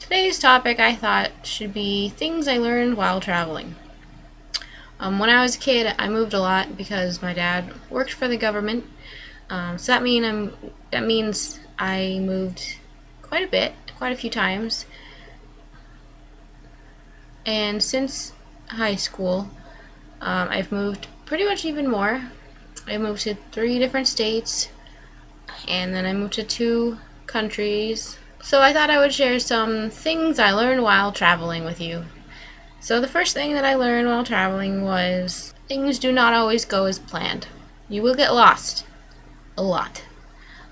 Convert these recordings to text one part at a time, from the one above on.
Today's topic I thought should be things I learned while traveling. When I was a kid, I moved a lot because my dad worked for the government. So that means I moved quite a bit, quite a few times. And since high school, I've moved pretty much even more. I moved to 3 different states, and then I moved to 2 countries. So I thought I would share some things I learned while traveling with you. So the first thing that I learned while traveling was things do not always go as planned. You will get lost. A lot.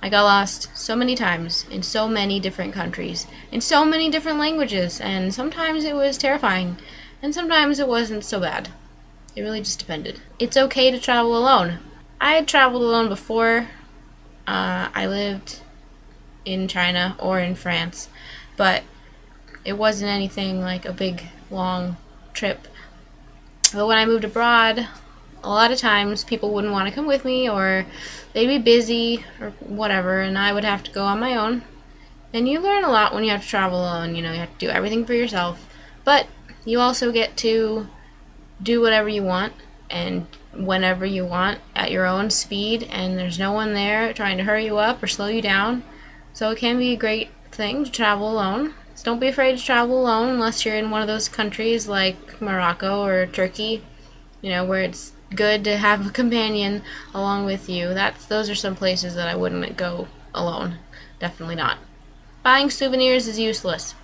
I got lost so many times in so many different countries, in so many different languages, and sometimes it was terrifying, and sometimes it wasn't so bad. It really just depended. It's okay to travel alone. I had traveled alone before. I lived in China or in France, but it wasn't anything like a big, long trip. But when I moved abroad, a lot of times people wouldn't want to come with me, or they'd be busy or whatever, and I would have to go on my own. And you learn a lot when you have to travel alone. You have to do everything for yourself, but you also get to do whatever you want and whenever you want at your own speed, and there's no one there trying to hurry you up or slow you down. So it can be a great thing to travel alone. So don't be afraid to travel alone unless you're in one of those countries like Morocco or Turkey, where it's good to have a companion along with you. Those are some places that I wouldn't go alone. Definitely not. Buying souvenirs is useless.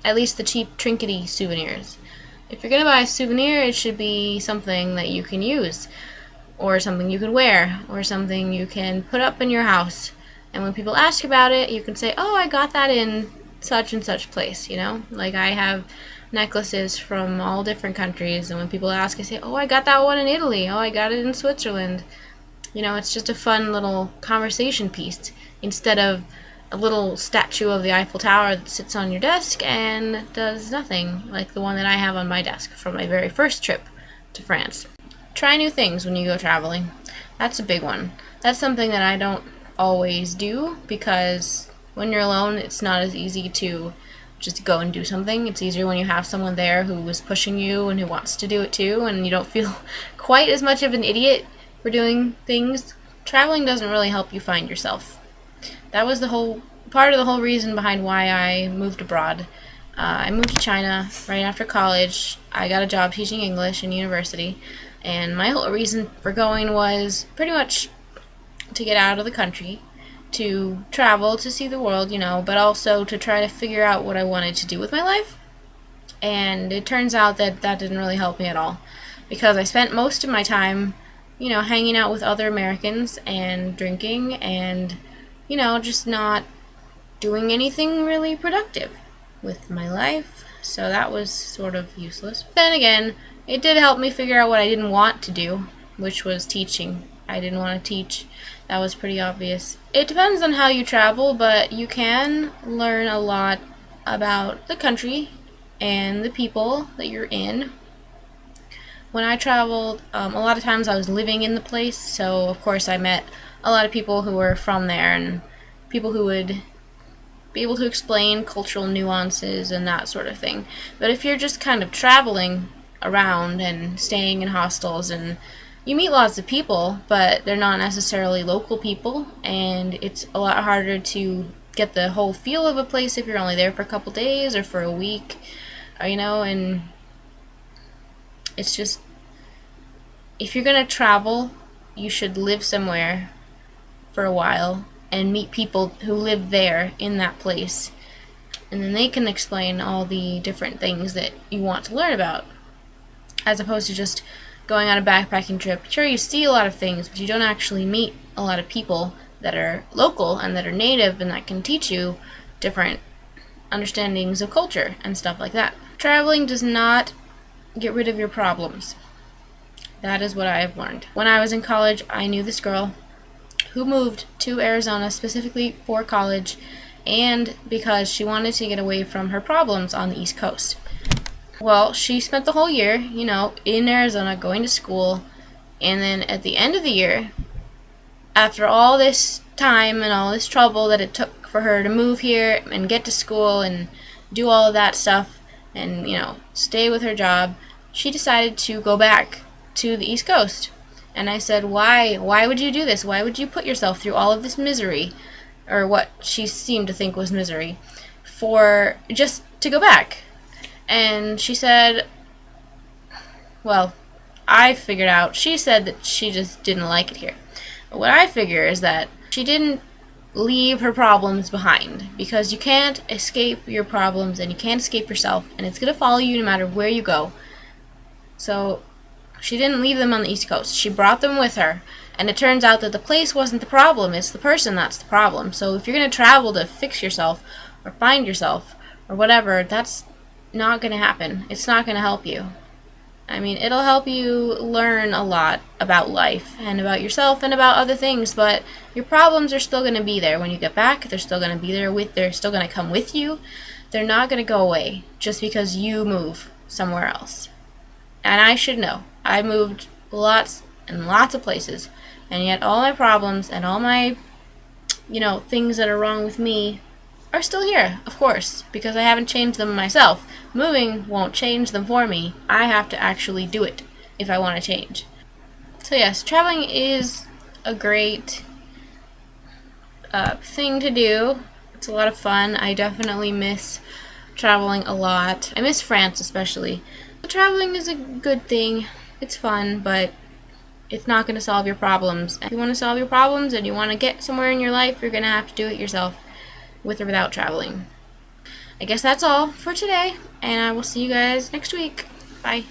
At least the cheap trinkety souvenirs. If you're going to buy a souvenir, it should be something that you can use, or something you can wear, or something you can put up in your house. And when people ask about it, you can say, oh, I got that in such and such place, Like I have necklaces from all different countries, and when people ask, I say, oh, I got that one in Italy. Oh, I got it in Switzerland. It's just a fun little conversation piece instead of a little statue of the Eiffel Tower that sits on your desk and does nothing, like the one that I have on my desk from my very first trip to France. Try new things when you go traveling. That's a big one. That's something that I don't always do, because when you're alone, it's not as easy to just go and do something. It's easier when you have someone there who is pushing you and who wants to do it too, and you don't feel quite as much of an idiot for doing things. Traveling doesn't really help you find yourself. That was part of the whole reason behind why I moved abroad. I moved to China right after college. I got a job teaching English in university, and my whole reason for going was pretty much to get out of the country, to travel, to see the world, but also to try to figure out what I wanted to do with my life. And it turns out that didn't really help me at all, because I spent most of my time, hanging out with other Americans and drinking and, just not doing anything really productive with my life. So that was sort of useless. Then again, it did help me figure out what I didn't want to do, which was teaching. I didn't want to teach. That was pretty obvious. It depends on how you travel, but you can learn a lot about the country and the people that you're in. When I traveled, a lot of times I was living in the place, so of course I met a lot of people who were from there, and people who would be able to explain cultural nuances and that sort of thing. But if you're just kind of traveling around and staying in hostels, and you meet lots of people, but they're not necessarily local people, and it's a lot harder to get the whole feel of a place if you're only there for a couple days or for a week, and it's just, if you're going to travel, you should live somewhere for a while and meet people who live there in that place, and then they can explain all the different things that you want to learn about, as opposed to just going on a backpacking trip. Sure, you see a lot of things, but you don't actually meet a lot of people that are local and that are native and that can teach you different understandings of culture and stuff like that. Traveling does not get rid of your problems. That is what I have learned. When I was in college, I knew this girl who moved to Arizona specifically for college, and because she wanted to get away from her problems on the East Coast. Well, she spent the whole year, in Arizona going to school, and then at the end of the year, after all this time and all this trouble that it took for her to move here and get to school and do all of that stuff and, stay with her job, she decided to go back to the East Coast. And I said, why? Why would you do this? Why would you put yourself through all of this misery, or what she seemed to think was misery, for just to go back? And she said, well, I figured out, she said that she just didn't like it here. But what I figure is that she didn't leave her problems behind, because you can't escape your problems and you can't escape yourself, and it's going to follow you no matter where you go. So she didn't leave them on the East Coast. She brought them with her, and it turns out that the place wasn't the problem, it's the person that's the problem. So if you're going to travel to fix yourself or find yourself or whatever, that's not going to happen. It's not going to help you. I mean, it'll help you learn a lot about life and about yourself and about other things, but your problems are still going to be there when you get back. They're still going to be there they're still going to come with you. They're not going to go away just because you move somewhere else. And I should know. I moved lots and lots of places, and yet all my problems and all my, things that are wrong with me are still here, of course, because I haven't changed them myself. Moving won't change them for me. I have to actually do it if I want to change. So yes, traveling is a great thing to do. It's a lot of fun. I definitely miss traveling a lot. I miss France especially. But traveling is a good thing. It's fun, but it's not going to solve your problems. If you want to solve your problems and you want to get somewhere in your life, you're going to have to do it yourself, with or without traveling. I guess that's all for today, and I will see you guys next week. Bye.